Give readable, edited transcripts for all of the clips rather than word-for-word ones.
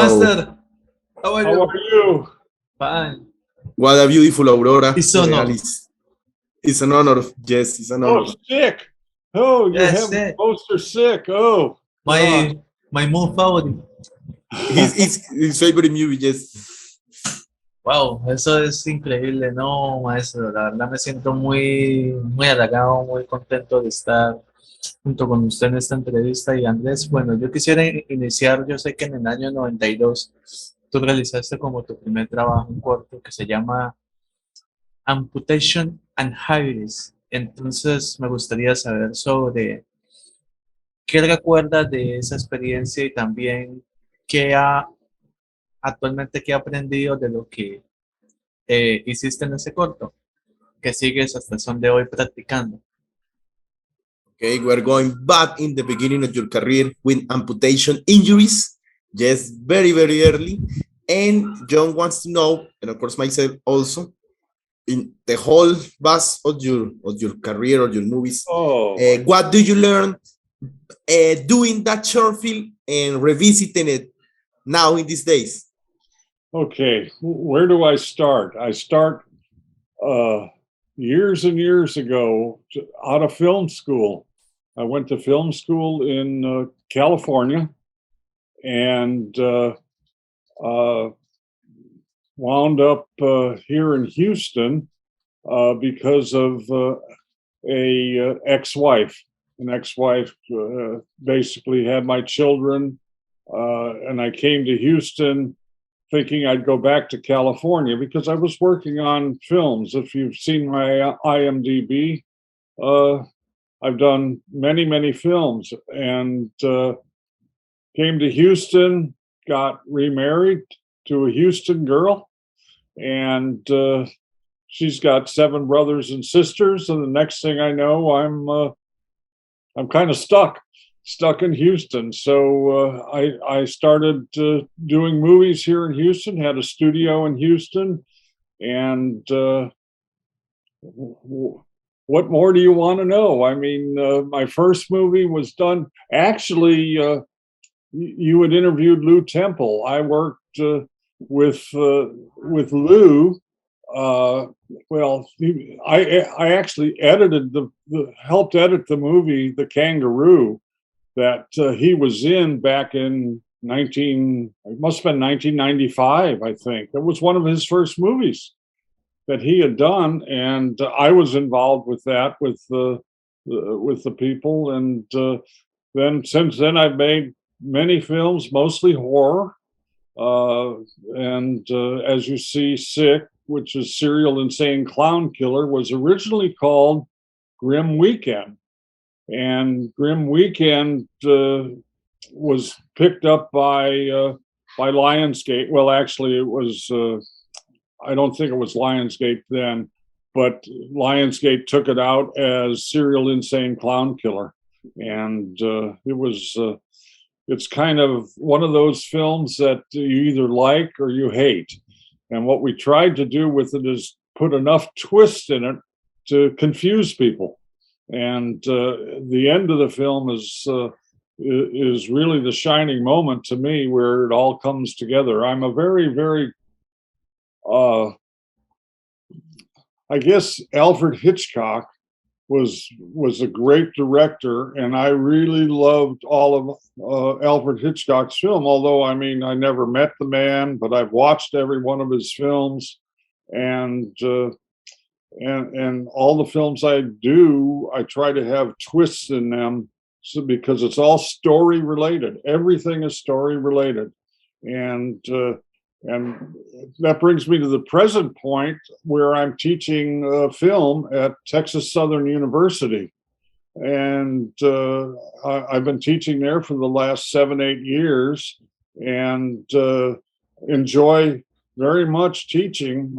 Hello. Master. How are How you? are you? Fine. What a beautiful aurora It's honor. borealis. It's an honor. Yes, it's an honor. Oh, sick. Oh, you Yes, have the sick. poster sick. Oh, My my moon favorite. His favorite movie, yes. Wow, eso es increíble, no, maestro. La verdad me siento muy halagado, muy contento de estar junto con usted en esta entrevista. Y Andrés, bueno, yo quisiera iniciar, yo sé que en el año 92 tú realizaste como tu primer trabajo, un corto que se llama Amputation Injuries. Entonces me gustaría saber sobre qué recuerdas de esa experiencia y también qué ha actualmente qué ha aprendido de lo que hiciste en ese corto, que sigues hasta el son de hoy practicando. Okay, we're going back in the beginning of your career with amputation injuries. Yes, very, very early. And Jhon wants to know, and of course myself also, in the whole bus of your career or your movies, what do you learn doing that short film and revisiting it now in these days? okay. Where do I start? I start years and years ago out of film school. I went to film school in California and wound up here in Houston because of a ex-wife. An ex-wife basically had my children, and I came to Houston thinking I'd go back to California because I was working on films. If you've seen my IMDb, I've done many, many films, and came to Houston, got remarried to a Houston girl, and she's got 7 brothers and sisters. And the next thing I know, I'm kind of stuck in Houston. So I started doing movies here in Houston, had a studio in Houston, and what more do you want to know? I mean, my first movie was done. Actually, you had interviewed Lou Temple. I worked with Lou. I actually edited helped edit the movie The Kangaroo that he was in back in it must have been 1995, I think. It was one of his first movies that he had done, and I was involved with that with the people. And then since then, I've made many films, mostly horror, and as you see, S.I.C.K, which is Serial Insane Clown Killer, was originally called Grim Weekend. And Grim Weekend was picked up by Lionsgate. Well, actually, it was, I don't think it was Lionsgate then, but Lionsgate took it out as Serial Insane Clown Killer. And it's kind of one of those films that you either like or you hate. And what we tried to do with it is put enough twist in it to confuse people. And the end of the film is really the shining moment to me, where it all comes together. I'm a very, very, I guess Alfred Hitchcock was a great director, and I really loved all of Alfred Hitchcock's film. Although, I mean, I never met the man, but I've watched every one of his films, and all the films I do, I try to have twists in them, so because it's all story related. Everything is story related, and that brings me to the present point where I'm teaching film at Texas Southern University, and I've been teaching there for the last 7-8 years, and enjoy very much teaching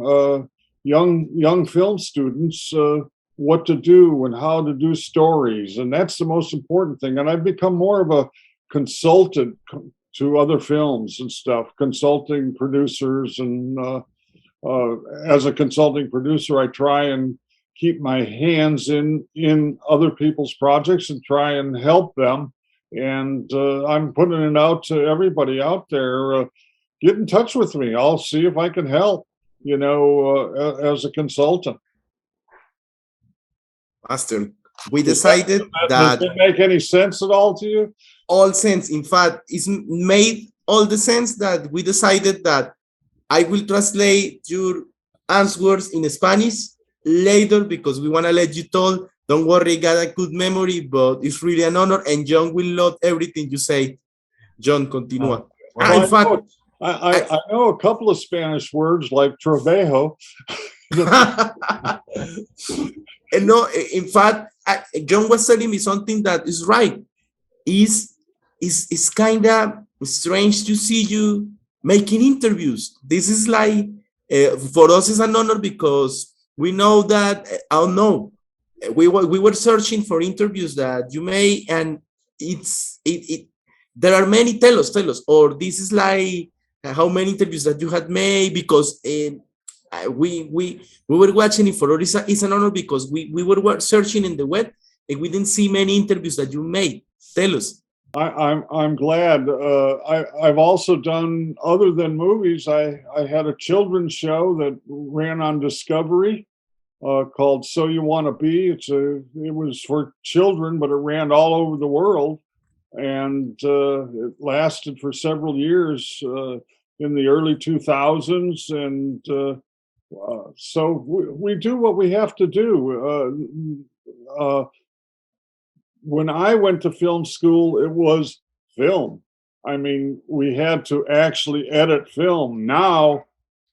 young film students what to do and how to do stories. And that's the most important thing. And I've become more of a consultant to other films and stuff, consulting producers. And as a consulting producer, I try and keep my hands in other people's projects and try and help them. And I'm putting it out to everybody out there. get in touch with me. I'll see if I can help, as a consultant. Master, we decided Does that it make any sense at all to you? all sense, in fact, it's made all the sense that we decided that I will translate your answers in Spanish later because we want to let you tell. Don't worry, got a good memory, but it's really an honor, and Jhon will love everything you say. Jhon, continúa. Well, In fact, I know a couple of Spanish words like trabajo. no, in fact, Jhon was telling me something that is right. It's kind of strange to see you making interviews. This is like, for us, it's an honor because we know that, I don't know, we were searching for interviews that you made, and there are many. Tell us, or this is like how many interviews that you had made, because we were watching it for us. It's an honor because we were searching in the web and we didn't see many interviews that you made. Tell us. I'm glad. I've also done, other than movies, I had a children's show that ran on Discovery called So You Want to Be. It was for children, but it ran all over the world, and it lasted for several years in the early 2000s. And so we do what we have to do. When I went to film school, it was film. I mean, we had to actually edit film. Now,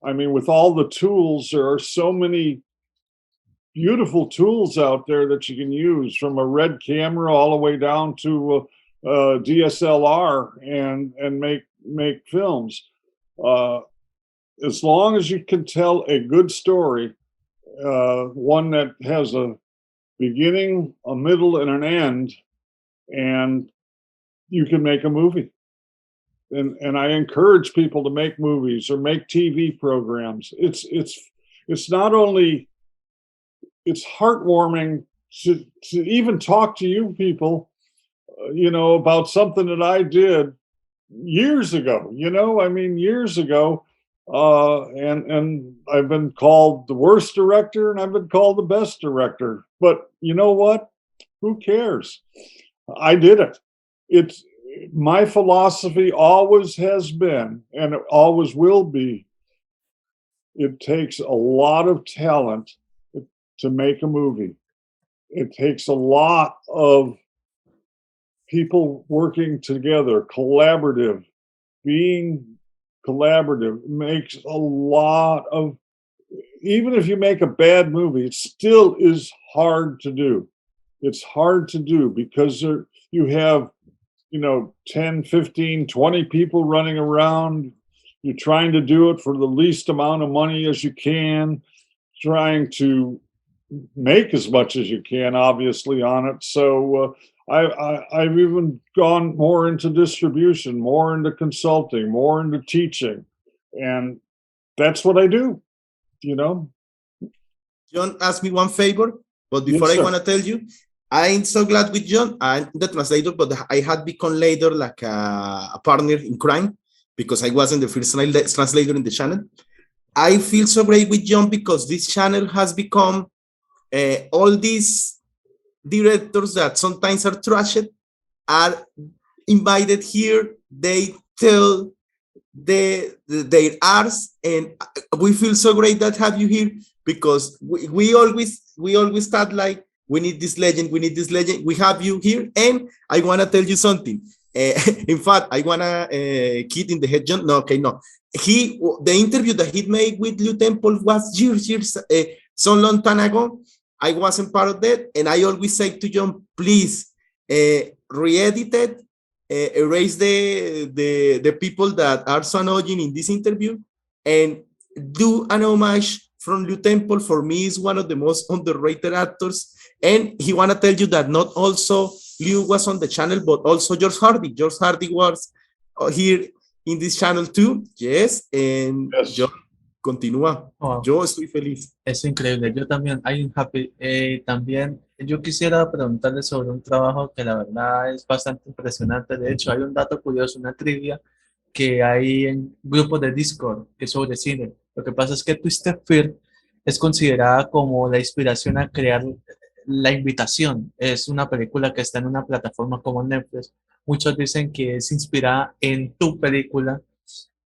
I mean, with all the tools, there are so many beautiful tools out there that you can use, from a red camera all the way down to DSLR, and make films. As long as you can tell a good story, one that has a beginning, a middle, and an end, and you can make a movie. And I encourage people to make movies or make TV programs. It's not only, it's heartwarming to even talk to you people, about something that I did years ago. Years ago. And I've been called the worst director, and I've been called the best director. But you know what? Who cares? I did it. It's my philosophy, always has been, and it always will be. It takes a lot of talent to make a movie. It takes a lot of people working together, collaborative, being collaborative makes a lot of, even if you make a bad movie, it still is hard to do. It's hard to do because you have, 10, 15, 20 people running around. You're trying to do it for the least amount of money as you can, trying to make as much as you can, obviously, on it. So I've even gone more into distribution, more into consulting, more into teaching. And that's what I do, Jhon asked me one favor, but before Yes, I sir. want to tell you, I'm so glad with Jhon. I'm the translator, but I had become later like a partner in crime because I wasn't the first translator in the channel. I feel so great with Jhon because this channel has become all these directors that sometimes are trashed are invited here. They tell their arts, and we feel so great that have you here because we always thought like we need this legend. We have you here, and I want to tell you something. In fact, I want to kid in the head, Jhon. No, okay, no. The interview that he made with Liu Temple was years, so long time ago. I wasn't part of that, and I always say to Jhon, please re-edit it, erase the people that are so annoying in this interview, and do an homage from Liu Temple. For me, is one of the most underrated actors, and he want to tell you that not also Liu was on the channel, but also George Hardy. George Hardy was here in this channel too. Yes, and Yes. Jhon, continúa. Wow. Yo estoy feliz. Es increíble, yo también, I'm happy. También yo quisiera preguntarle sobre un trabajo que la verdad es bastante impresionante. De hecho, hay un dato curioso, una trivia, que hay en grupos de Discord que es sobre cine. Lo que pasa es que Twisted Fear es considerada como la inspiración a crear La Invitación. Es una película que está en una plataforma como Netflix. Muchos dicen que es inspirada en tu película.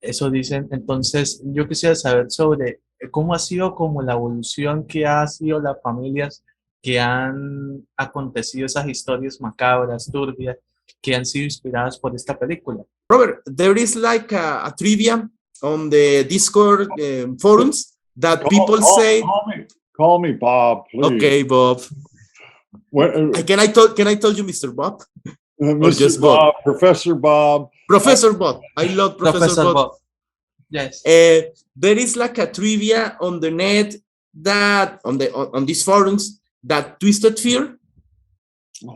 Eso dicen. Entonces, yo quisiera saber sobre cómo ha sido como la evolución que ha sido las familias que han acontecido esas historias macabras, turbias, que han sido inspiradas por esta película. Robert, there is like a trivia on the Discord forums that people say. Call me Bob, please. Okay, Bob. Can I tell you, Mr. Bob? Mr. Or just Bob, Professor Bob. Professor Bob. I love Professor Bob. Yes. There is like a trivia on the net that on these forums that Twisted Fear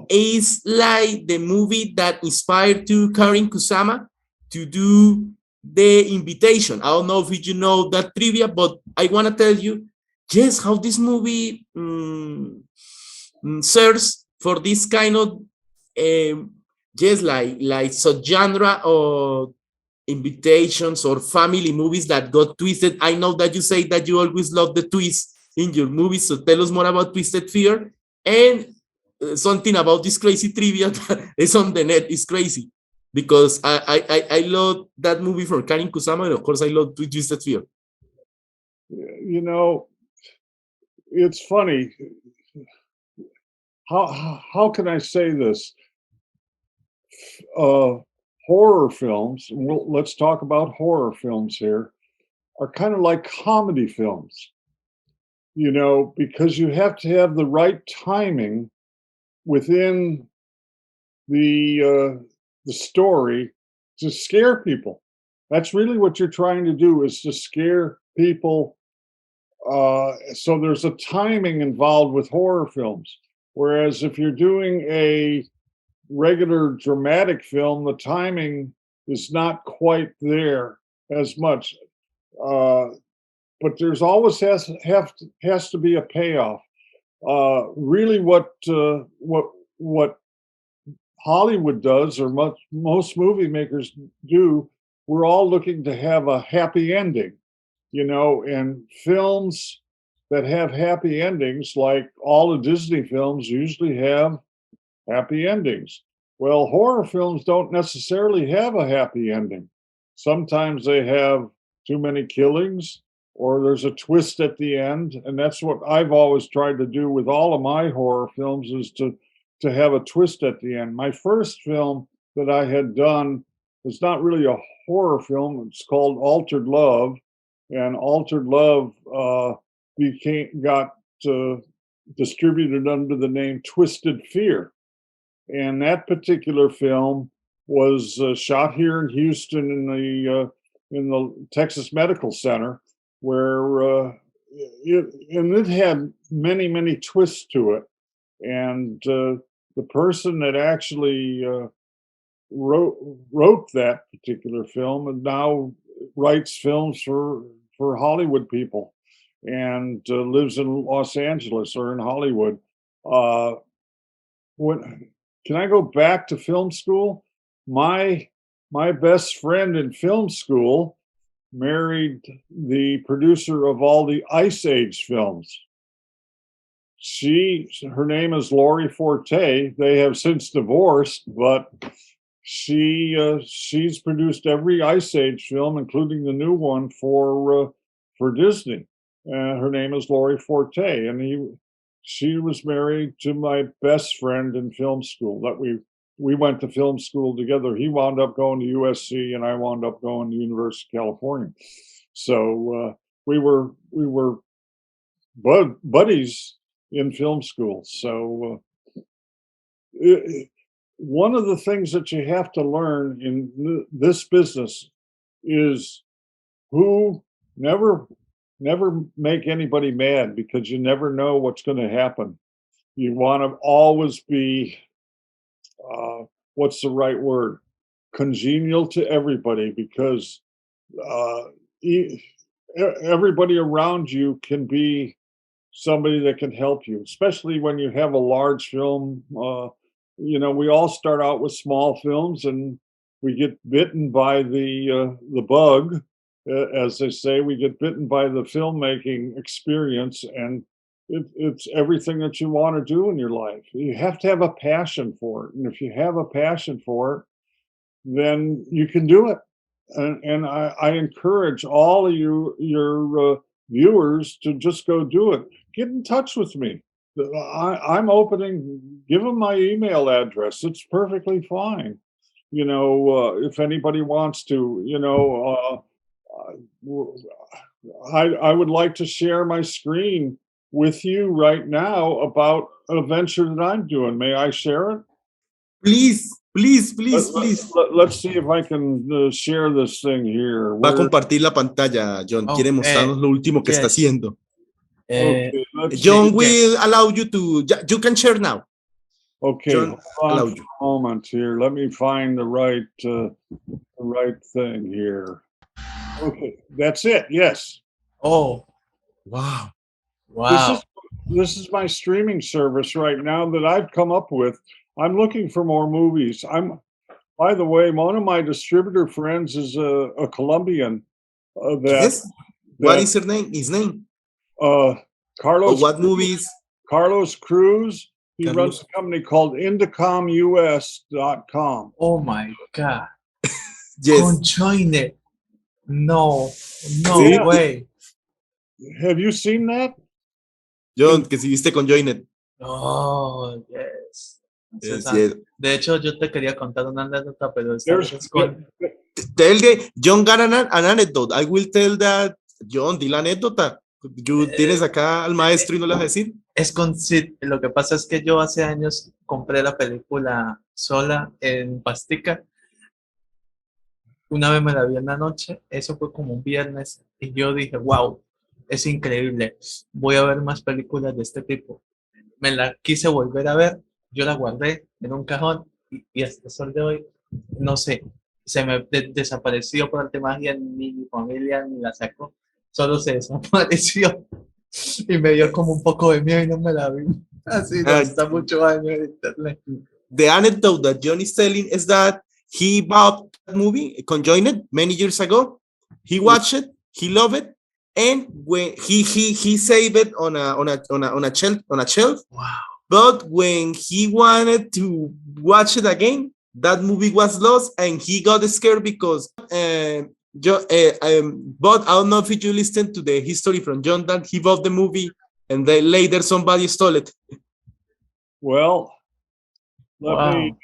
is like the movie that inspired to Karin Kusama to do The Invitation. I don't know if you know that trivia, but I want to tell you, yes, how this movie serves for this kind of yes, like subgenre or invitations or family movies that got twisted. I know that you say that you always love the twist in your movies, so tell us more about Twisted Fear and something about this crazy trivia that is on the net is crazy because I love that movie from Karin Kusama and of course I love Twisted Fear. You know, it's funny. How can I say this? Horror films, let's talk about horror films here, are kind of like comedy films, you know, because you have to have the right timing within the story to scare people. That's really what you're trying to do, is to scare people. So there's a timing involved with horror films. Whereas if you're doing a regular dramatic film, the timing is not quite there as much. But there's always has to be a payoff. Really, what Hollywood does, or most movie makers do, we're all looking to have a happy ending, you know, and films that have happy endings, like all the Disney films, usually have happy endings. Well, horror films don't necessarily have a happy ending. Sometimes they have too many killings, or there's a twist at the end, and that's what I've always tried to do with all of my horror films, is to have a twist at the end. My first film that I had done was not really a horror film. It's called Altered Love, and Altered Love got distributed under the name Twisted Fear. And that particular film was shot here in Houston in the Texas Medical Center, where it had many twists to it. And the person that actually wrote that particular film and now writes films for Hollywood people, and lives in Los Angeles or in Hollywood. Can I go back to film school? My best friend in film school married the producer of all the Ice Age films. Her name is Lori Forte. They have since divorced, but she's produced every Ice Age film, including the new one for Disney. Her name is Lori Forte, and she was married to my best friend in film school. That we went to film school together. He wound up going to USC, and I wound up going to University of California. So we were buddies in film school. So one of the things that you have to learn in this business is never make anybody mad, because you never know what's going to happen. You want to always be, what's the right word? Congenial to everybody, because everybody around you can be somebody that can help you, especially when you have a large film. You know, we all start out with small films, and we get bitten by the bug, as they say. We get bitten by the filmmaking experience, and it's everything that you want to do in your life. You have to have a passion for it, and if you have a passion for it, then you can do it. And I encourage all of your viewers to just go do it. Get in touch with me. I'm opening. Give them my email address. It's perfectly fine. If anybody wants to, I would like to share my screen with you right now about a venture that I'm doing. May I share it? Please, please, please, please. Let's see if I can share this thing here. Va a compartir la pantalla, Jhon. Quiere mostrarnos lo último que está haciendo. Okay, Jhon will allow you to. You can share now. Okay, Jhon, hold on for a moment here. Let me find the right thing here. Okay, that's it. Yes. Oh, wow. Wow. This is my streaming service right now that I've come up with. I'm looking for more movies. By the way, one of my distributor friends is a Colombian. Yes. What is her name? His name? Carlos. What movies? Carlos Cruz. He runs a company called IndicomUS.com. Oh my God. Yes. Conjoined. No way. Have you seen that? Jhon, que si viste Conjoined. Oh, yes. Yes. De hecho, yo te quería contar una anécdota, pero Tell Jhon got an anecdote. I will tell that. Jhon, di la anécdota. Tienes acá al maestro y no le vas a decir. Es con Sid. Lo que pasa es que yo hace años compré la película sola en Pastica. Una vez me la vi en la noche, eso fue como un viernes, y yo dije, wow, es increíble, voy a ver más películas de este tipo. Me la quise volver a ver, yo la guardé en un cajón y hasta el sol de hoy, no sé, se me desapareció por arte de magia, ni mi familia ni la sacó, solo se desapareció y me dio como un poco de miedo y no me la vi. Así está muchos años en internet. The anecdote that Jhon is telling is that he bought that movie, Conjoined, many years ago. He watched it, he loved it, and when he saved it on a shelf. Wow. But when he wanted to watch it again, that movie was lost, and he got scared because. But I don't know if you listened to the history from Jhon that he bought the movie, and then later somebody stole it. Well, let me.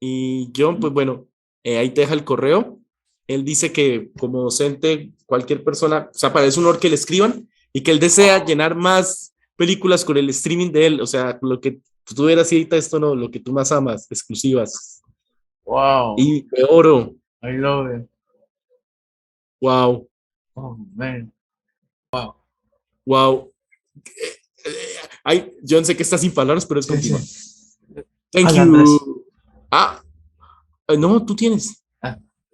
Y Jhon, pues bueno, ahí te deja el correo. Él dice que como docente, cualquier persona, o sea, para eso un honor que le escriban y que él desea llenar más películas con el streaming de él, o sea, lo que tú verás ahorita, esto no, lo que tú más amas, exclusivas. Wow. Y de oro. I love it. Wow. Oh, man. Wow. Wow. Jhon, sé que está sin palabras, pero es continua. Thank you. Andrés. No, tú tienes.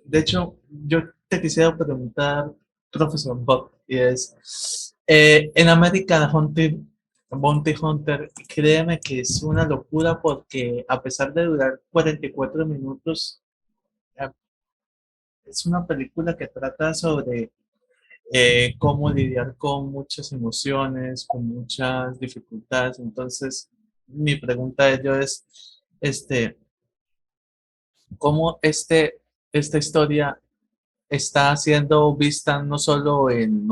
De hecho, yo te quisiera preguntar, profesor Bob, y es, en América Bounty Hunter, créeme que es una locura porque a pesar de durar 44 minutos, es una película que trata sobre cómo lidiar con muchas emociones, con muchas dificultades. Entonces, mi pregunta de ello es, cómo esta historia está siendo vista no solo en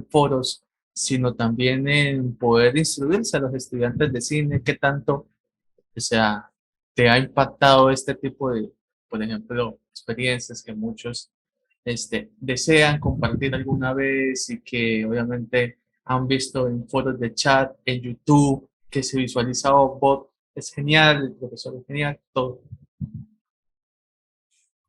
foros, sino también en poder instruirse a los estudiantes de cine. ¿Qué tanto, o sea, te ha impactado este tipo de, por ejemplo, experiencias que muchos desean compartir alguna vez y que obviamente han visto en foros de chat, en YouTube, que se visualiza Bob es genial, el profesor es genial, todo?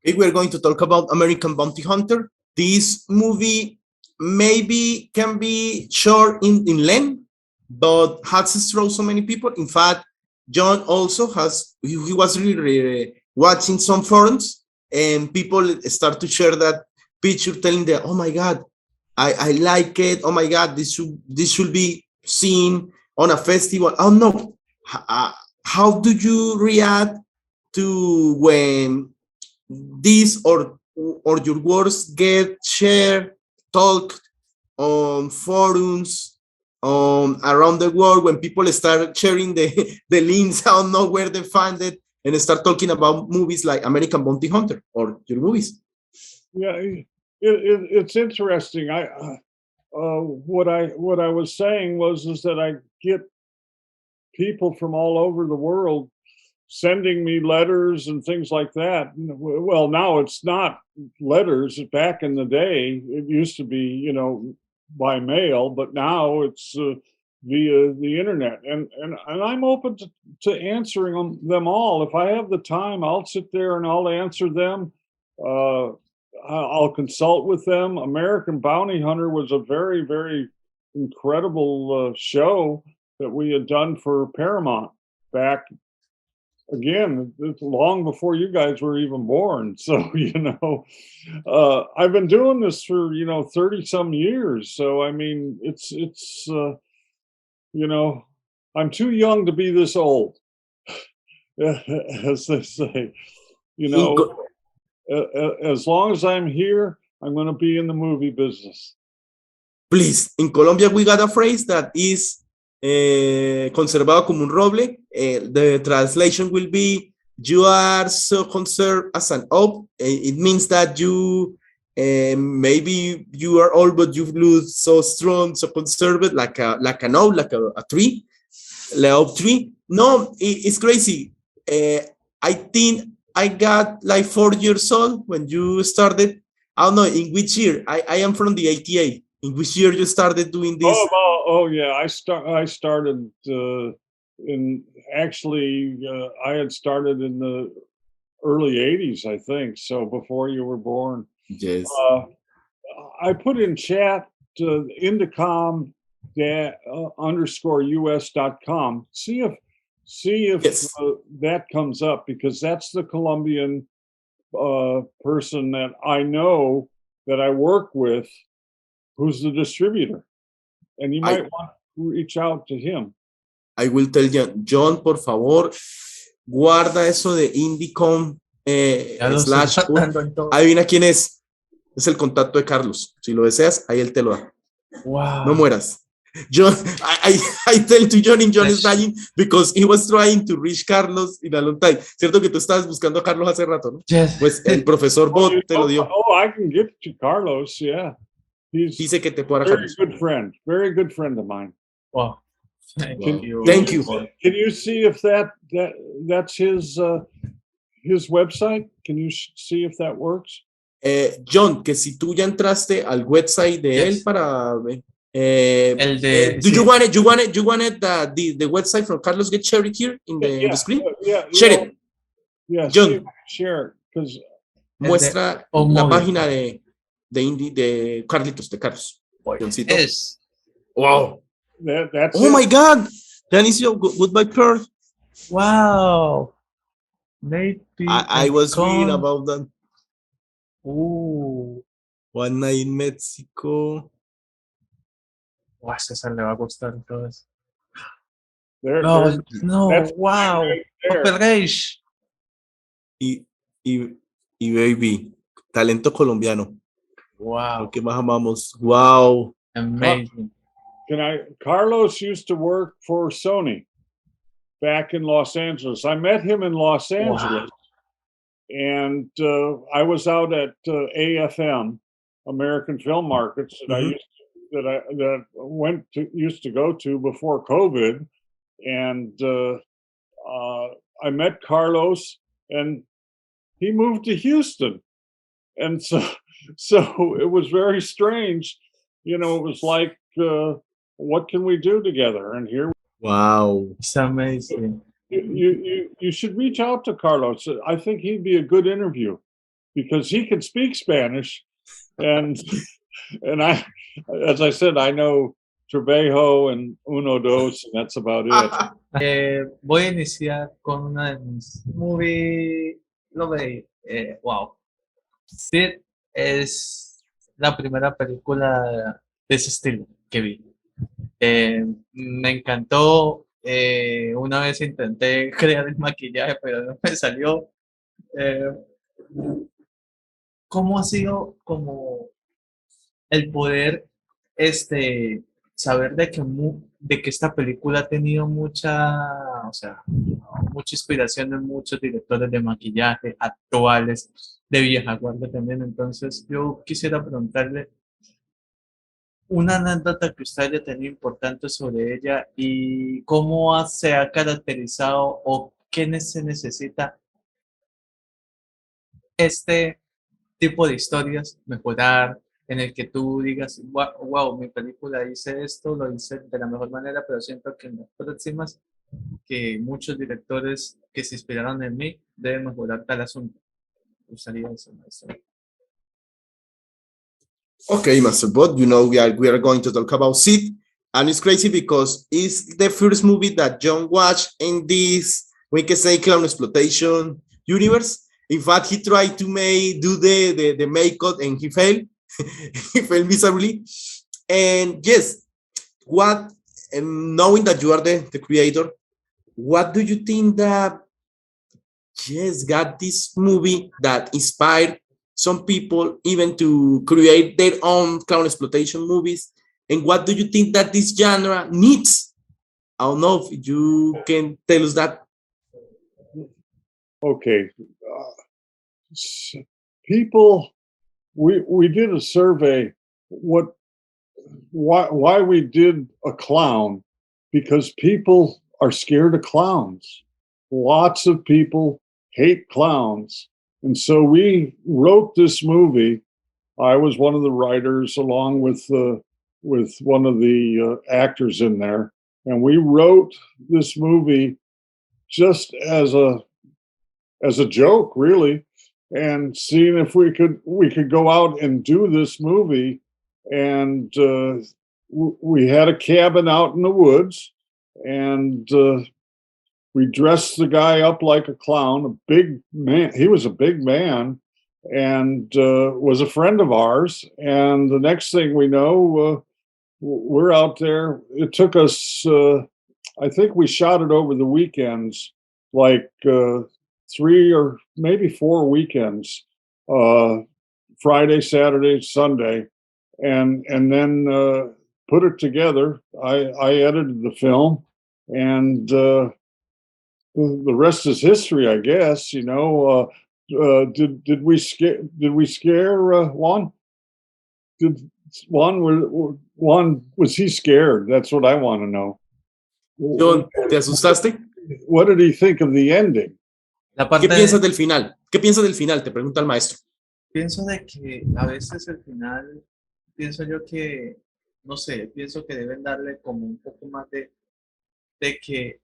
Okay, we're going to talk about American Bounty Hunter. This movie maybe can be short in length, but has drawn so many people. In fact, Jhon also he was really watching some forums, and people start to share that picture, telling them, "Oh my God, I like it. Oh my God, this should be seen on a festival." Oh no, how do you react to when this or your works get shared, talked on forums around the world when people start sharing the links? I don't know where they find it, and start talking about movies like American Bounty Hunter or your movies. Yeah, it's interesting. What I was saying is that I get people from all over the world sending me letters and things like that. Well, now it's not letters. Back in the day, it used to be, by mail, but now it's via the internet. And I'm open to answering them all. If I have the time, I'll sit there and I'll answer them. I'll consult with them. American Bounty Hunter was a very, very incredible show that we had done for Paramount back, again, it's long before you guys were even born. So, I've been doing this for, 30 some years. So, I mean, it's I'm too young to be this old, as they say, as long as I'm here, I'm going to be in the movie business. Please, in Colombia, we got a phrase that is conservado como un roble. The translation will be, you are so conserved as an oak. It means that you, maybe you are old, but you look so strong, so conserved, like an oak, like a tree, like oak tree. No, it's crazy. I think I got like 4 years old when you started. I don't know in which year. I am from the 88. In which year you started doing this? Oh yeah. I started in actually I had started in the early 80s, I think. So before you were born. Yes. I put in chat indicom _us.com. See if yes. That comes up, because that's the Colombian person that I know that I work with, who's the distributor, and you might want to reach out to him. I will tell you, Jhon, por favor, guarda eso de Indicom slash. Adivina quién es. Es el contacto de Carlos. Si lo deseas, ahí él te lo da. Wow. No mueras. Jhon, I tell to Jhon, and Jhon is dying because he was trying to reach Carlos in a long time. Cierto que tú estabas buscando a Carlos hace rato, ¿no? Yes. Pues el profesor Bob te lo dio. I can get to Carlos, yeah. Dice que te pueda Carlos. Very good friend of mine. Wow. Thank you. Thank you. Can you see if that's his website? Can you see if that works? Jhon, que si tú ya entraste al website de él para el de, do you want it the website from Carlos get shared here in the screen? Share it. Yeah, Jhon, share it, because muestra la página de Carlitos, de Carlos. Yes. Wow. That's my God. That is your goodbye Pearl. Wow. Maybe I was reading about that. Ooh. One Night in Mexico. Wow, César le va a costar todo eso. No, wow. Open Rage. Y baby, talento colombiano. Wow. Lo que más amamos. Wow. Amazing. Carlos used to work for Sony back in Los Angeles. I met him in Los Angeles. Wow. And I was out at AFM, American Film Markets, that I used to go to before COVID, and I met Carlos, and he moved to Houston, and so it was very strange. It was like, what can we do together? And here. Wow, it's amazing. You should reach out to Carlos. I think he'd be a good interview, because he can speak Spanish, and I, as I said, I know Trebejo and Uno Dos, and that's about it. Voy a iniciar con una de mis wow. S.I.C.K es la primera película de ese estilo que vi. Me encantó. Una vez intenté crear el maquillaje, pero no me salió. ¿cómo ha sido como el poder saber de que esta película ha tenido mucha, o sea, mucha inspiración en muchos directores de maquillaje actuales, de vieja guardia también? Entonces, yo quisiera preguntarle una anécdota que usted haya tenido importante sobre ella y se ha caracterizado o se necesita este tipo de historias mejorar, en el que tú digas, wow, mi película hice esto, lo hice de la mejor manera, pero siento que en las próximas, que muchos directores que se inspiraron en mí deben mejorar tal asunto. Me gustaría eso, maestro. Okay, Master Bot, we are going to talk about Sid, and it's crazy because it's the first movie that Jhon watched in this, we can say, clown exploitation universe. In fact, he tried to do the makeup and he failed. He failed miserably. And yes, what, and knowing that you are the creator, what do you think that, yes, got this movie that inspired some people even to create their own clown exploitation movies? And what do you think that this genre needs? I don't know if you can tell us that. Okay. People, we did a survey why we did a clown, because people are scared of clowns. Lots of people hate clowns. And so we wrote this movie. I was one of the writers, along with one of the actors in there, and we wrote this movie just as a joke, really, and seeing if we could go out and do this movie. And we had a cabin out in the woods, and we dressed the guy up like a clown, a big man. He was a big man, and was a friend of ours. And the next thing we know, we're out there. It took us, I think we shot it over the weekends, like 3 or maybe 4 weekends, Friday, Saturday, Sunday, and then put it together. I edited the film, and the rest is history, I guess. Did we scare Juan? Did Juan, was he scared? That's what I want to know. Jhon, ¿te asustaste? What did he think of the ending? ¿Qué piensas del final? ¿Qué piensas del final? Te pregunta el maestro. Pienso de que a veces el final, pienso yo que, no sé, pienso que deben darle como un poco más de que,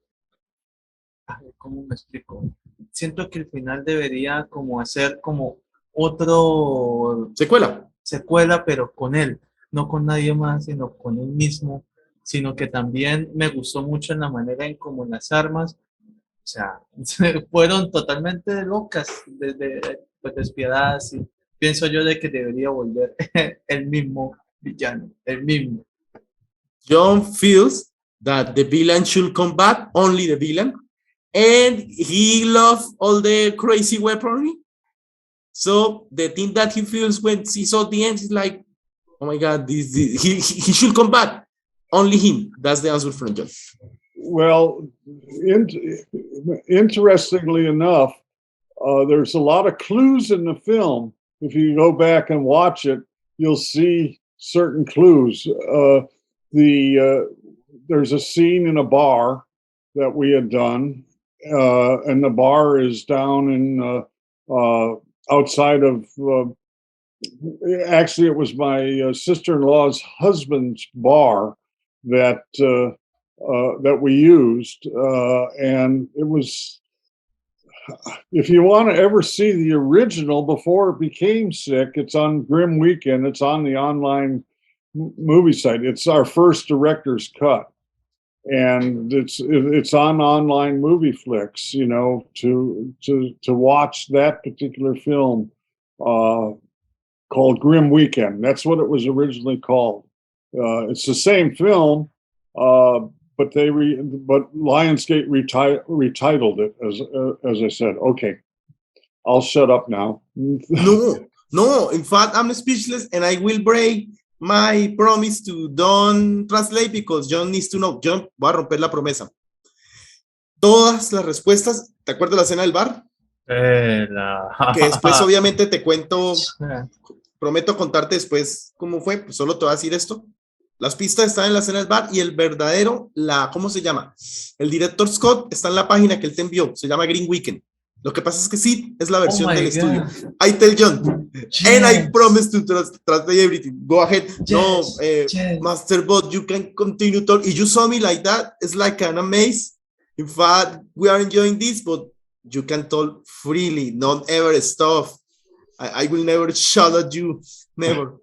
a ver, ¿cómo me explico? Siento que el final debería como hacer como otro secuela, pero con él, no con nadie más, sino con él mismo, sino que también me gustó mucho en la manera en cómo las armas, o sea, fueron totalmente locas, pues, despiadadas, y pienso yo de que debería volver el mismo villano, el mismo. Jhon feels that the villain should come back, only the villain, and he loves all the crazy weaponry. So the thing that he feels when he saw the end is like, oh my God, he should come back. Only him. That's the answer from Jhon. Well, interestingly enough, there's a lot of clues in the film. If you go back and watch it, you'll see certain clues. There's a scene in a bar that we had done, and the bar is down in outside of. Actually, it was my sister-in-law's husband's bar that we used, and it was. If you want to ever see the original before it became S.I.C.K, it's on Grim Weekend. It's on the online movie site. It's our first director's cut, and it's on online movie flicks. To watch that particular film called Grim Weekend. That's what it was originally called. It's the same film. But Lionsgate retitled it, as I said. Okay, I'll shut up now. No. In fact, I'm speechless, and I will break my promise to don't translate because Jhon needs to know. Jhon, voy a romper la promesa. Todas las respuestas, ¿te acuerdas de la escena del bar? Que después obviamente te cuento, prometo contarte después cómo fue, pues solo te voy a decir esto. Las pistas están en la escena del bar y el verdadero, ¿cómo se llama? El director Scott está en la página que él te envió, se llama Green Weekend. Lo que pasa es que sí, es la versión del estudio. I tell Jhon, and I promise to translate everything. Go ahead. Master Bob, you can continue talking. If you saw me like that, it's like an amaze. In fact, we are enjoying this, but you can talk freely, not ever stop. I will never shout at you, never.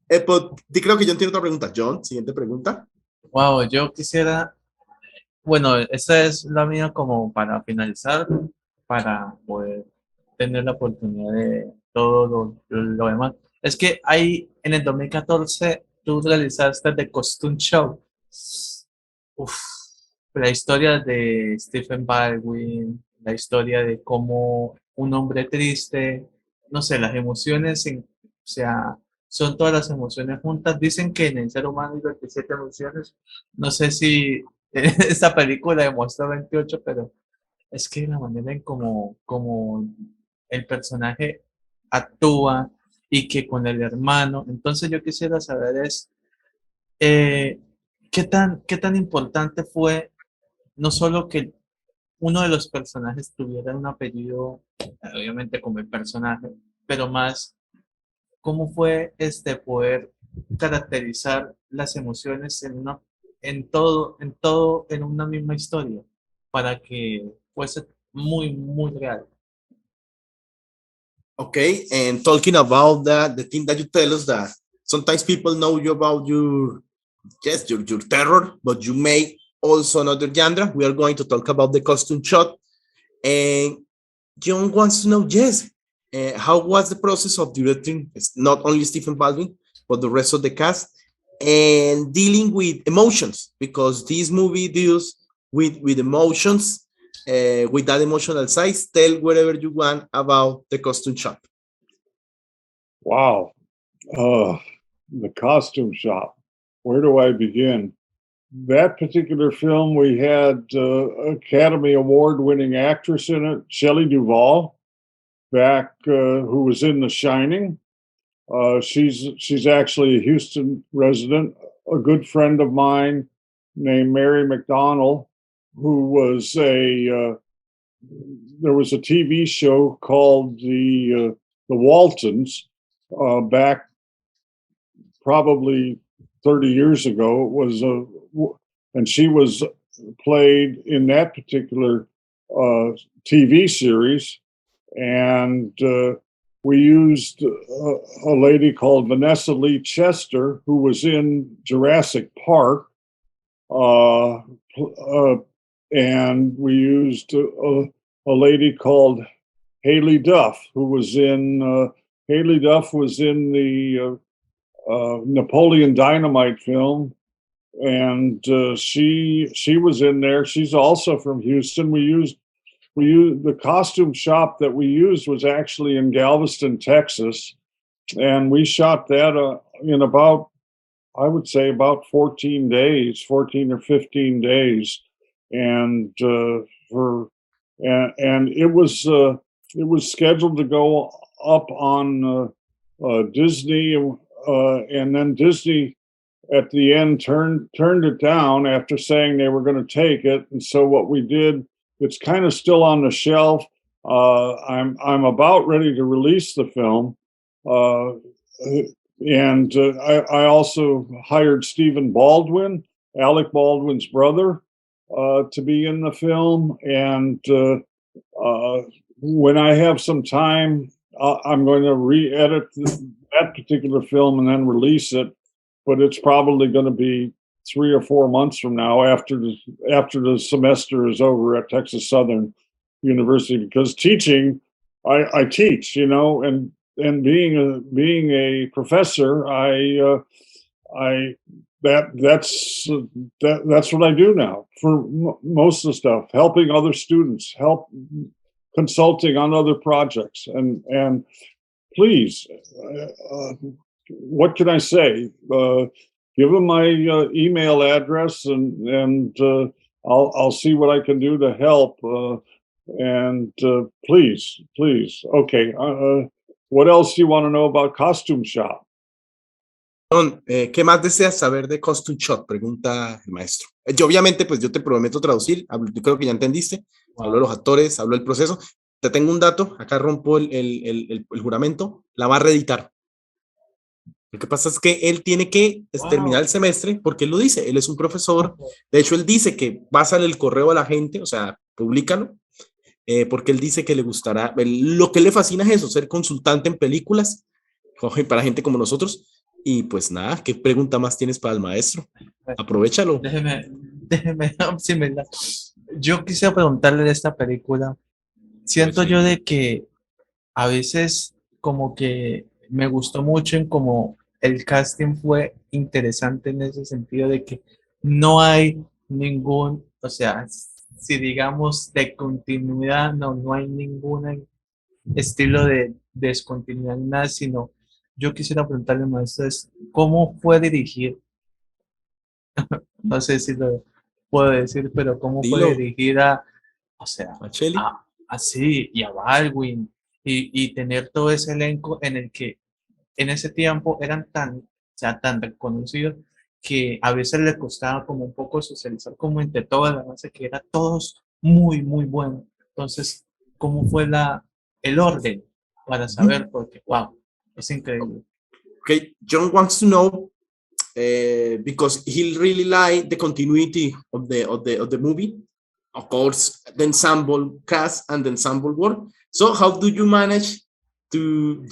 Pero creo que Jhon tiene otra pregunta. Jhon, siguiente pregunta. Wow, yo quisiera, bueno, esta es la mía como para finalizar, para poder tener la oportunidad de todo lo demás. Es que en el 2014 tú realizaste The Costume Show. Uf, la historia de Stephen Baldwin, la historia de cómo un hombre triste, no sé, las emociones, o sea, son todas las emociones juntas. Dicen que en el ser humano hay 27 emociones. No sé si esta película demuestra 28, pero es que la manera en como el personaje actúa y que con el hermano. Entonces yo quisiera saber qué tan importante fue no solo que uno de los personajes tuviera un apellido, obviamente como el personaje, pero más cómo fue poder caracterizar las emociones en una misma historia para que fuese muy real. Okay, and talking about that, the thing that you tell us that sometimes people know you about your terror, but you make also another genre. We are going to talk about the costume shot. And Jhon wants to know, how was the process of directing? It's not only Stephen Baldwin, but the rest of the cast, and dealing with emotions, because this movie deals with emotions, with that emotional side. Tell whatever you want about the costume shop. Wow. The costume shop. Where do I begin? That particular film, we had Academy Award winning actress in it, Shelley Duvall, back who was in The Shining. She's actually a Houston resident, a good friend of mine named Mary McDonald, who was there was a TV show called the Waltons back probably 30 years ago. It was and she was played in that particular TV series, and we used a lady called Vanessa Lee Chester, who was in Jurassic Park, and we used a lady called Haley Duff, who was in Haley Duff was in the Napoleon Dynamite film, and she was in there. She's also from Houston. We used the costume shop that we used was actually in Galveston, Texas, and we shot that in about, I would say, about 14 or 15 days, and it was scheduled to go up on Disney, and then Disney at the end turned it down after saying they were going to take it. And so what we did, it's kind of still on the shelf. I'm about ready to release the film, and I also hired Stephen Baldwin, Alec Baldwin's brother, to be in the film. And when I have some time, I'm going to re-edit that particular film and then release it. But it's probably going to be 3 or 4 months from now, after the semester is over at Texas Southern University, because teaching, I teach, and being a professor, that's what I do now for most of the stuff, helping other students, consulting on other projects. And please, what can I say? Give them my email address, and I'll see what I can do to help. And please. Okay. What else do you want to know about Costume Shop? Jhon, ¿qué más deseas saber de Costume Shop? Pregunta el maestro. Yo obviamente, pues yo te prometo traducir, yo creo que ya entendiste, hablo de los actores, hablo del proceso. Te tengo un dato, acá rompo el juramento, la va a reeditar. Lo que pasa es que él tiene que terminar el semestre, porque él lo dice, él es un profesor, de hecho él dice que pásale el correo a la gente, o sea, públicalo, porque él dice que le gustará, lo que le fascina es eso, ser consultante en películas, para gente como nosotros. Y pues nada, ¿qué pregunta más tienes para el maestro? Aprovechalo. Déjeme, sí, ¿verdad? Yo quisiera preguntarle de esta película. Siento Pues sí. yo de que a veces como que me gustó mucho en como el casting fue interesante en ese sentido de que no hay ningún, o sea, si digamos de continuidad, no hay ningún estilo de descontinuidad, nada, sino yo quisiera preguntarle, maestro, ¿cómo fue dirigir? No sé si lo puedo decir, pero ¿cómo fue Dilo, dirigir a, o sea, Macheli. así y a Baldwin y tener todo ese elenco en el que en ese tiempo eran tan, o sea, tan reconocidos que a veces les costaba como un poco socializar como entre todas las masa que eran todos muy buenos. Entonces, ¿cómo fue el orden para saber? Porque, wow, es increíble. Okay, Jhon wants to know because he really liked the continuity of the movie, of course, the ensemble cast and the ensemble work. So how do you manage to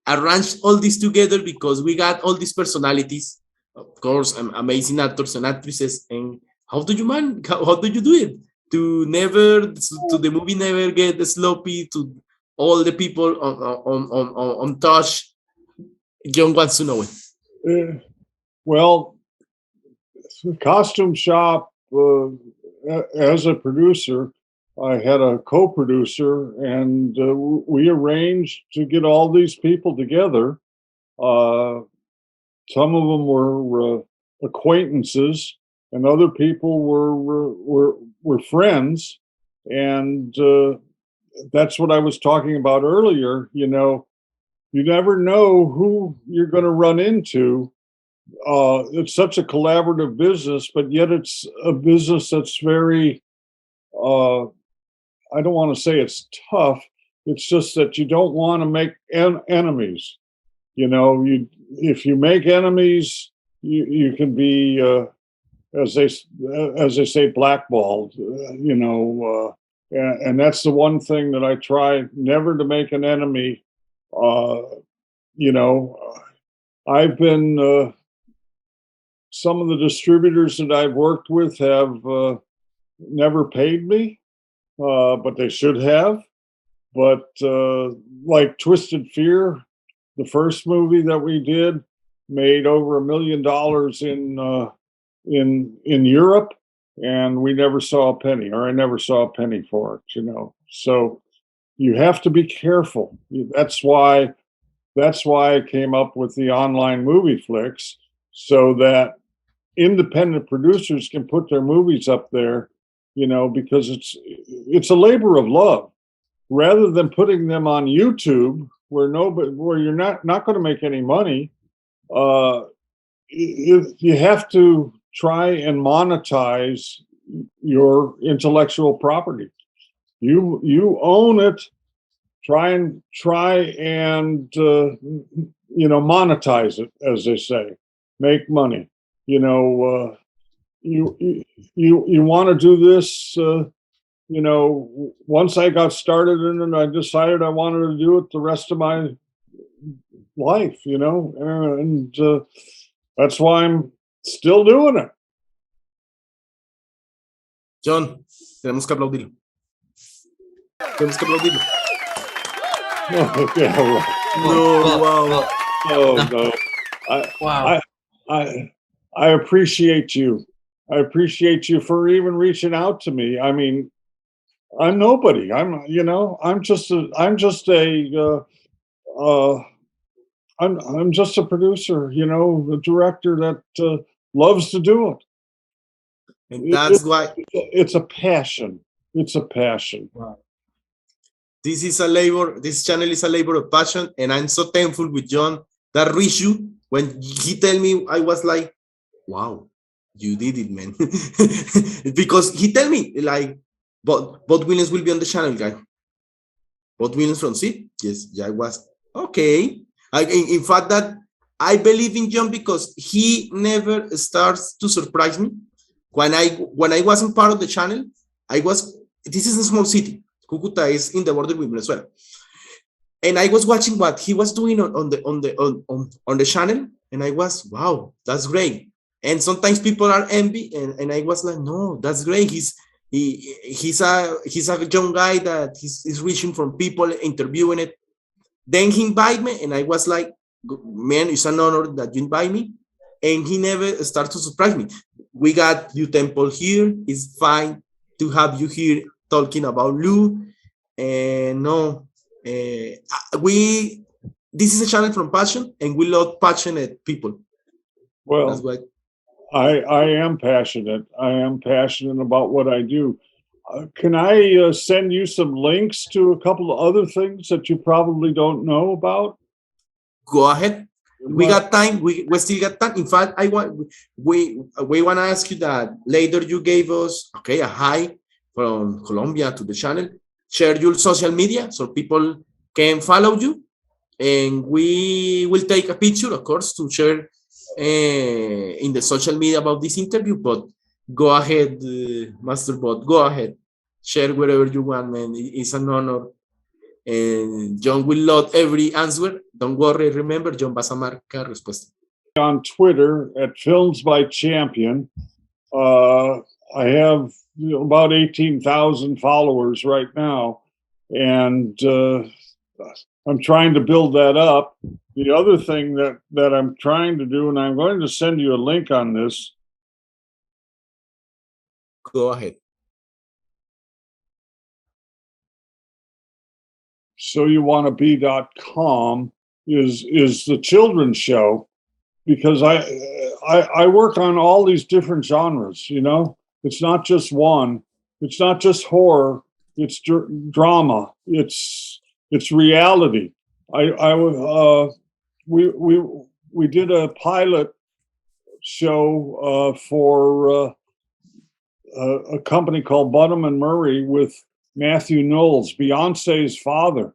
arrange all this together, because we got all these personalities, of course, amazing actors and actresses, and how do you do it to the movie never get sloppy, to all the people on touch? Jhon wants to know it. Well, Costume Shop, as a producer, I had a co-producer, and we arranged to get all these people together. Some of them were acquaintances, and other people were friends, and that's what I was talking about earlier. You know, you never know who you're going to run into. It's such a collaborative business, but yet it's a business that's very, I don't want to say it's tough. It's just that you don't want to make enemies. You know, if you make enemies, you can be, as they say, blackballed. And that's the one thing that I try never to make an enemy. I've been. Some of the distributors that I've worked with have never paid me, but they should have. But like Twisted Fear, the first movie that we did, made over $1 million in Europe, and we never saw a penny, or I never saw a penny for it. You know, so you have to be careful. That's why I came up with the online movie flicks, so that independent producers can put their movies up there, you know, because it's a labor of love, rather than putting them on YouTube where you're not going to make any money. You have to try and monetize your intellectual property. You own it. Try and monetize it, as they say, make money. You know, you want to do this. Once I got started in it, I decided I wanted to do it the rest of my life. You know, and that's why I'm still doing it. Jhon, tenemos que aplaudirlo. Tenemos que aplaudirlo. Oh, yeah, right. No, wow. Oh no. Wow. I appreciate you. I appreciate you for even reaching out to me. I mean, I'm nobody. I'm just I'm just a producer, a director that loves to do it. And that's why It's a passion. It's a passion. Wow. this channel is a labor of passion, and I'm so thankful with Jhon that reached you. When he tell me, I was like, wow, you did it, man. Because he tell me, like, Bob Willems will be on the channel, guy. Bob Willems from S.I.C.K? Yes, yeah, I was, okay. In fact, that I believe in Jhon because he never starts to surprise me. When I wasn't part of the channel, this is a small city. Cucuta is in the border with Venezuela. And I was watching what he was doing on the channel, and I was, wow, that's great. And sometimes people are envy, and I was like, no, that's great. He's a young guy that he's reaching from people, interviewing it. Then he invited me, and I was like, man, it's an honor that you invite me. And he never started to surprise me. We got you Temple here. It's fine to have you here talking about Lou. And no, this is a channel from passion, and we love passionate people. That's Well, why. I am passionate. I am passionate about what I do. Can I send you some links to a couple of other things that you probably don't know about? Go ahead. We got time. We still got time. In fact, we want to ask you that later. You gave us a hi from Colombia to the channel. Share your social media so people can follow you, and we will take a picture, of course, to share in the social media about this interview. But go ahead, Master Bot. Go ahead. Share wherever you want, man. It's an honor. And Jhon will love every answer. Don't worry. Remember, Jhon vas a marcar respuesta. On Twitter at Films by Champion. I have about 18,000 followers right now, and I'm trying to build that up. The other thing that I'm trying to do, and I'm going to send you a link on this. Go ahead. SoYouWannaBe.com is the children's show, because I work on all these different genres. It's not just one. It's not just horror. It's drama. It's reality. We did a pilot show for a company called Bunham and Murray with Matthew Knowles, Beyonce's father.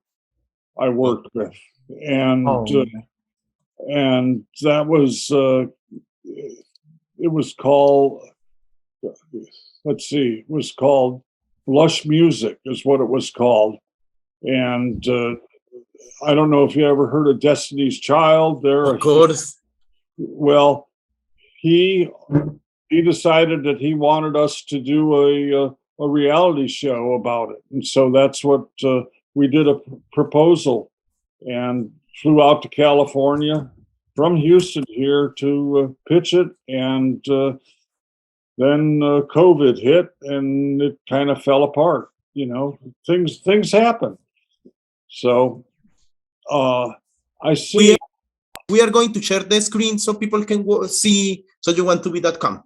I worked with, and that was it was called. Let's see, it was called Blush Music, is what it was called, and I don't know if you ever heard of Destiny's Child. Of course. Well, he decided that he wanted us to do a reality show about it, and so that's what we did, a proposal, and flew out to California from Houston here to pitch it, and then COVID hit, and it kind of fell apart. Things happen. So I see. We are going to share the screen so people can see SoYouWannaBe.com.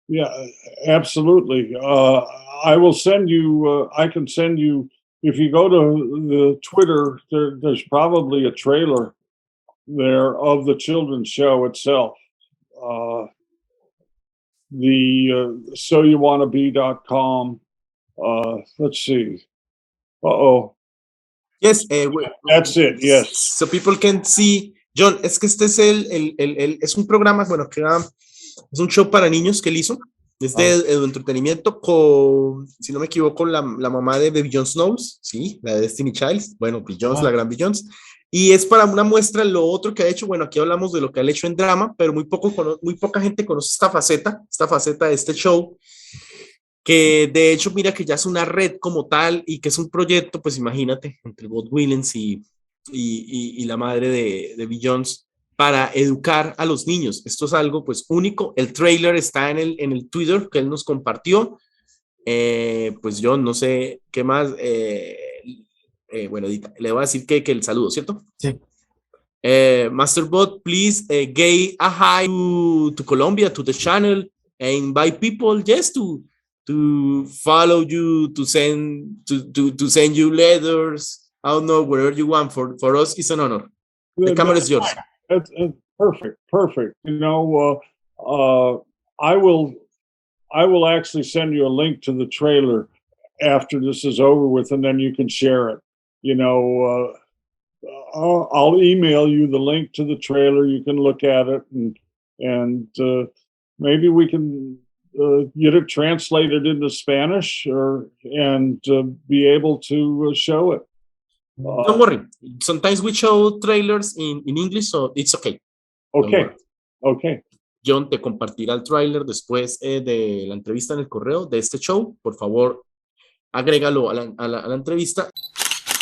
Yeah, absolutely. I will send you. I can send you. If you go to the Twitter, there's probably a trailer there of the children's show itself. The SoYouWannaBe.com. Let's see. Yes, that's it. Yes. So people can see. Jhon, es que este es es un programa, bueno, que es un show para niños que él hizo. Es de entretenimiento con, si no me equivoco, la mamá de Beyoncé Knowles, sí, la de Destiny Child, bueno, Beyoncé, la gran Beyoncé. Y es para una muestra lo otro que ha hecho. Bueno, aquí hablamos de lo que ha hecho en drama, pero muy poca gente conoce esta faceta de este show, que de hecho mira que ya es una red como tal y que es un proyecto, pues imagínate, entre Bob Willems y la madre de Beyoncé para educar a los niños. Esto es algo pues único. El trailer está en el Twitter que él nos compartió. Pues yo no sé qué más. Bueno, le voy a decir que el saludo, ¿cierto? Sí. Masterbot, please give a hi to Colombia, to the channel, and invite people just to follow you, to send you letters. I don't know, wherever you want. For us, it's an honor. The camera is yours. That's perfect. You know, I will actually send you a link to the trailer after this is over with, and then you can share it. You know, I'll email you the link to the trailer. You can look at it, and maybe we can get it translated into Spanish, and be able to show it. Don't worry. Sometimes we show trailers in English, so it's okay. Okay. Jhon te compartirá el trailer después de la entrevista en el correo de este show. Por favor, agrégalo a la entrevista.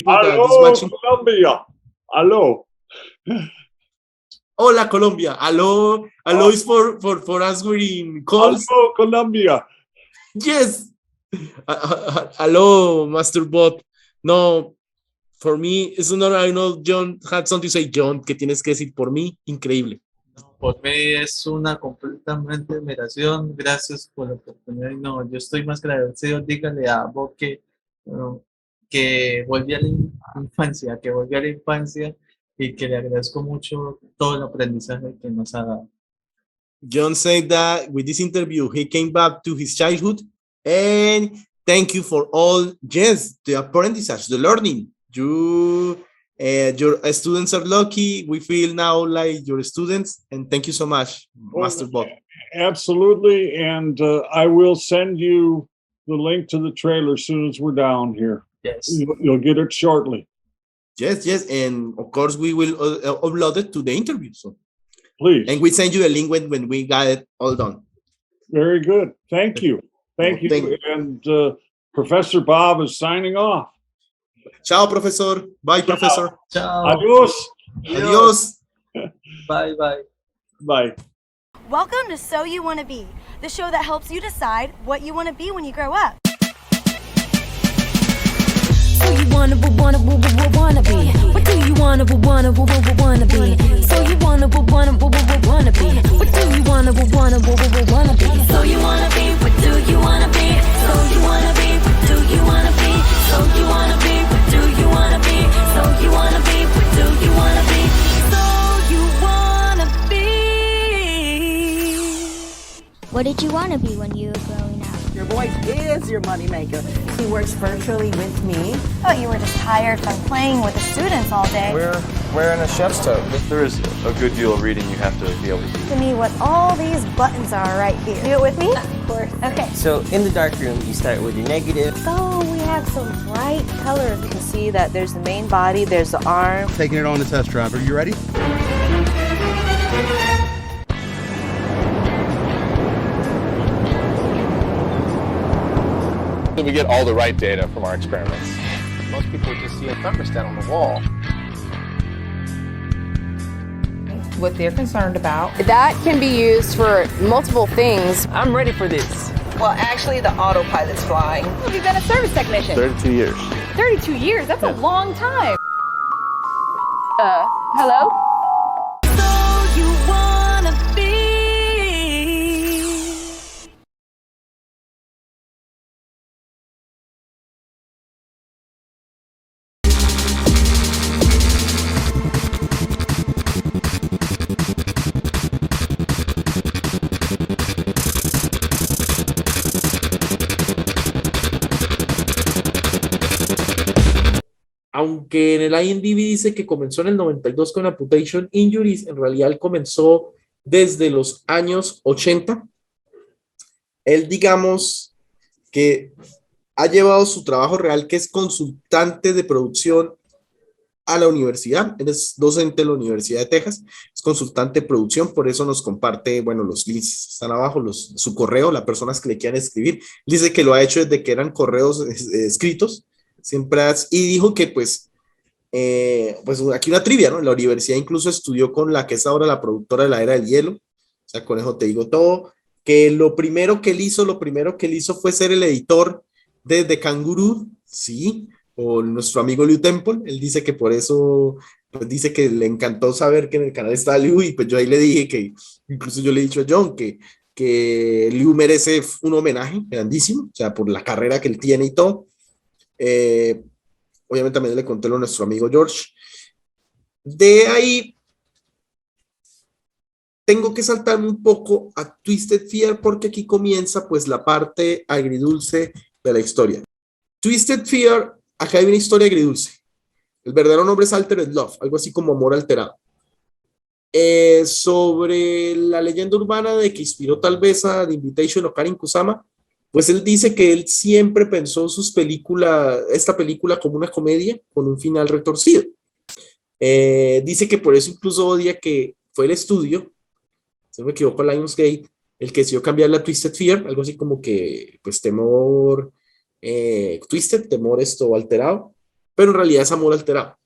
Aló, Colombia. Aló. Hola, Colombia. Aló is for answering calls. Aló, Colombia. Yes. Aló, Master Bob. No, for me, it's an honor. I know Jhon had something to say. Jhon, ¿qué tienes que decir por mí? Increíble. Por mí es una completamente admiración. Gracias por la oportunidad. No, yo estoy más que agradecido. Dígale a Bob que volví a la infancia, y que le agradezco mucho todo el aprendizaje que nos ha dado. Jhon said that with this interview, he came back to his childhood, and thank you for all, yes, the apprentissage, the learning. Your students are lucky. We feel now like your students, and thank you so much, Master Bob. Absolutely, and I will send you the link to the trailer as soon as we're down here. Yes. You'll get it shortly. Yes, and of course we will upload it to the interview. So please. And we send you a link when we got it all done. Very good. Thank you. Thank you. And Professor Bob is signing off. Ciao, Professor. Bye, Professor. Ciao. Adios. Adios. Bye. Welcome to So You Want to Be, the show that helps you decide what you want to be when you grow up. So you wanna be? What do you wanna be? So you wanna be? What do you wanna be? So you wanna be? What do you wanna be? So you wanna be? What do you wanna be? So you wanna be? What do you wanna be? So you wanna be? What do you wanna be? So you wanna be? What did you want to be when you were growing up? Your voice is your moneymaker. He works virtually with me. Oh, you were just tired from playing with the students all day. We're wearing a chef's toque. There is a good deal of reading you have to be able to do. To me, what all these buttons are right here. Do it with me? Of course. Okay. So in the dark room, you start with your negative. So we have some bright colors. You can see that there's the main body, there's the arm. Taking it on the test drive. Are you ready? We get all the right data from our experiments. Most people just see a thermostat on the wall. What they're concerned about. That can be used for multiple things. I'm ready for this. Well, actually, the autopilot's flying. Well, you've been a service technician. 32 years. 32 years? That's a long time. Hello? So you wanna be? Aunque en el IMDb dice que comenzó en el 92 con Amputation Injuries, en realidad él comenzó desde los años 80. Él, digamos, que ha llevado su trabajo real, que es consultante de producción, a la universidad. Él es docente de la Universidad de Texas, es consultante de producción, por eso nos comparte, bueno, los links están abajo, su correo, las personas que le quieran escribir. Dice que lo ha hecho desde que eran correos escritos, siempre y dijo que pues aquí una trivia, ¿no? En la universidad incluso estudió con la que es ahora la productora de la Era del Hielo, o sea, con eso te digo todo, que lo primero que él hizo fue ser el editor de The Kangaroo, sí, o nuestro amigo Liu Temple. Él dice que por eso, pues dice que le encantó saber que en el canal está Liu, y pues yo ahí le dije que, incluso yo le he dicho a Jhon que Liu merece un homenaje grandísimo, o sea, por la carrera que él tiene y todo. Obviamente también le conté a nuestro amigo George. De ahí tengo que saltarme un poco a Twisted Fear porque aquí comienza pues la parte agridulce de la historia. Twisted Fear, acá hay una historia agridulce. El verdadero nombre es Altered Love, algo así como amor alterado. Sobre la leyenda urbana de que inspiró tal vez a The Invitation o Karin Kusama, pues él dice que él siempre pensó esta película como una comedia con un final retorcido. Dice que por eso incluso odia que fue el estudio, si no me equivoco, Lionsgate, el que decidió cambiar la Twisted Fear, algo así como que, pues, temor, Twisted, temor esto alterado, pero en realidad es amor alterado.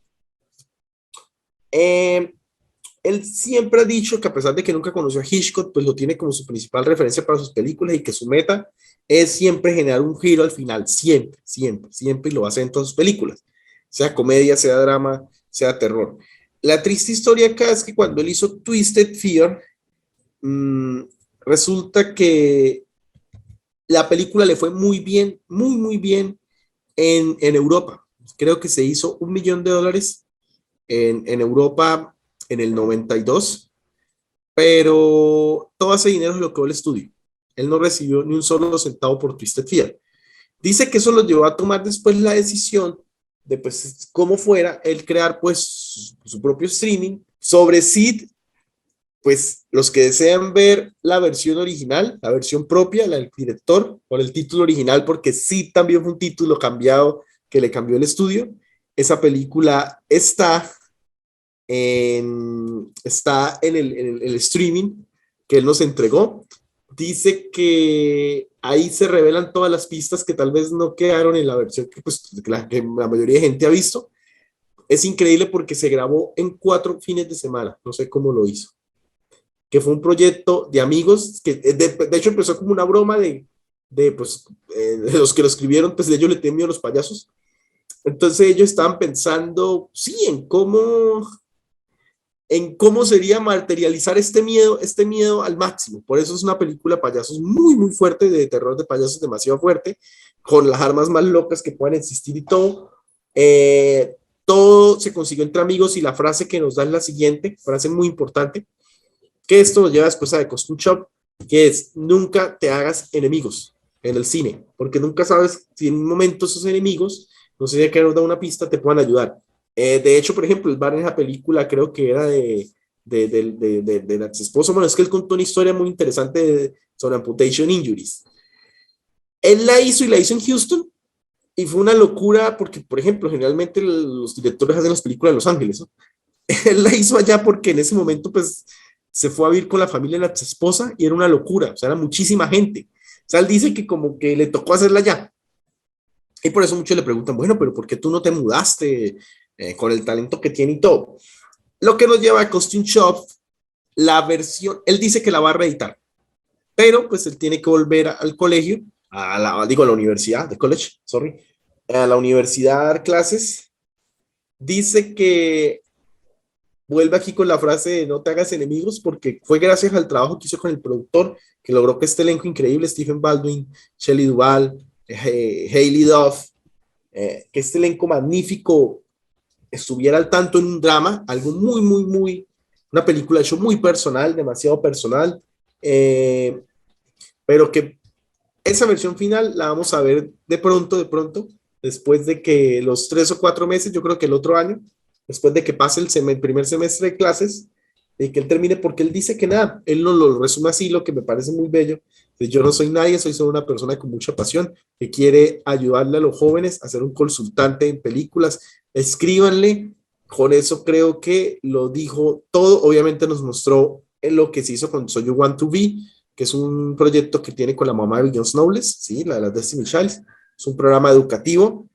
Él siempre ha dicho que a pesar de que nunca conoció a Hitchcock, pues lo tiene como su principal referencia para sus películas y que su meta es siempre generar un giro al final, siempre, siempre, siempre, y lo hace en todas sus películas, sea comedia, sea drama, sea terror. La triste historia acá es que cuando él hizo Twisted Fear, resulta que la película le fue muy bien, muy, muy bien en Europa. Creo que se hizo $1 millón en Europa en el 92, pero todo ese dinero se lo quedó el estudio. Él no recibió ni un solo centavo por Twisted Fear. Dice que eso lo llevó a tomar después la decisión de, pues, cómo fuera el crear, pues, su propio streaming. Sobre S.I.C.K, pues los que desean ver la versión original, la versión propia, la del director, con el título original, porque S.I.C.K también fue un título cambiado que le cambió el estudio. Esa película está en el streaming que él nos entregó. Dice que ahí se revelan todas las pistas que tal vez no quedaron en la versión que, pues, que la mayoría de gente ha visto. Es increíble porque se grabó en 4 fines de semana, no sé cómo lo hizo, que fue un proyecto de amigos, que de hecho empezó como una broma de los que lo escribieron, pues ellos le tenían miedo a los payasos. Entonces ellos estaban pensando, sí, en cómo sería materializar este miedo al máximo. Por eso es una película de payasos muy, muy fuerte, de terror de payasos demasiado fuerte, con las armas más locas que puedan existir y todo. Todo se consiguió entre amigos, y la frase que nos da es la siguiente, frase muy importante, que esto nos lleva después a The Costume Shop, que es: nunca te hagas enemigos en el cine, porque nunca sabes si en un momento esos enemigos, no sé si que nos da una pista, te puedan ayudar. De hecho, por ejemplo, el bar en esa película creo que era de la ex esposa. Bueno, es que él contó una historia muy interesante sobre Amputation Injuries. Él la hizo, y la hizo en Houston, y fue una locura porque, por ejemplo, generalmente los directores hacen las películas en Los Ángeles, ¿no? Él la hizo allá porque en ese momento, pues, se fue a vivir con la familia de la ex esposa y era una locura, o sea, era muchísima gente. O sea, él dice que como que le tocó hacerla allá. Y por eso muchos le preguntan, bueno, pero ¿por qué tú no te mudaste con el talento que tiene y todo? Lo que nos lleva a Costume Shop, la versión, él dice que la va a reeditar, pero pues él tiene que volver al colegio, a la universidad, a la universidad a dar clases. Dice que vuelve aquí con la frase de no te hagas enemigos, porque fue gracias al trabajo que hizo con el productor que logró que este elenco increíble, Stephen Baldwin, Shelley Duvall, Hayley Duff, que este elenco magnífico estuviera al tanto en un drama, algo muy, muy, muy, una película hecho muy personal, demasiado personal, pero que esa versión final la vamos a ver de pronto, después de que los 3 o 4 meses, yo creo que el otro año, después de que pase el primer semestre de clases, de que él termine, porque él dice que nada, él nos lo resume así, lo que me parece muy bello: yo no soy nadie, soy solo una persona con mucha pasión que quiere ayudarle a los jóvenes a ser un consultante en películas. Escríbanle. Con eso creo que lo dijo todo. Obviamente nos mostró en lo que se hizo con So You Want to Be, que es un proyecto que tiene con la mamá de Jon Snowles, ¿sí? La de las Destiny Childs. Es un programa educativo.